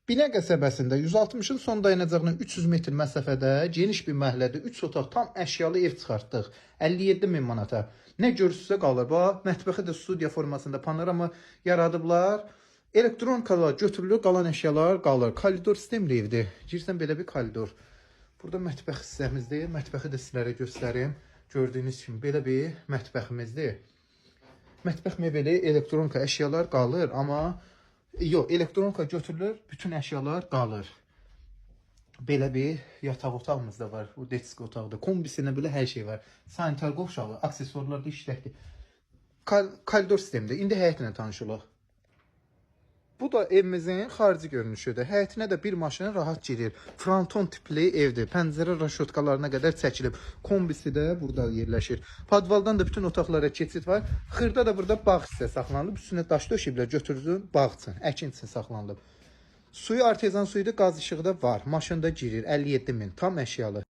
Binə qəsəbəsində 160-ın son dayanacağına 300 metr məsafədə geniş bir məhəllədə 3 otaq tam əşyalı ev çıxartdıq. 57 min manata. Nə görürsünüzsə qalır. Bax, mətbəxi də studiya formasında panorama yaradıblar. Elektronikalar götürülür, qalan əşyalar qalır. Koridor sistemli evdir. Girsən belə bir koridor. Burada mətbəx hissəmizdir. Mətbəxi də sizlərə göstərim. Gördüyünüz kimi belə bir mətbəximizdir. Mətbəx mebeli, elektronika əşyalar qalır, amma yox, elektronika götürülür, bütün əşyalar qalır. Belə bir yataq otağımız da var. Bu detski otaqda. Kombisində belə hər şey var. Sanitar qovşağı, aksesuarlar da işləkdir. Koridor sistemdə. İndi həyətlə tanış olaq. Bu da evimizin xarici görünüşüdür. Həyətinə də bir maşın rahat girir. Fronton tipli evdir. Pəncərə raşotkalarına qədər çəkilib. Kombisi də burada yerləşir. Podvaldan da bütün otaqlara keçid var. Xırda da burada bağ hissə saxlanılıb. Üstünə daş döşüblər, götürürsün bağ üçün, əkin üçün saxlanılıb. Suyu artezan suyudur, qaz işığı da var. Maşında girir. 57 min tam əşyalı.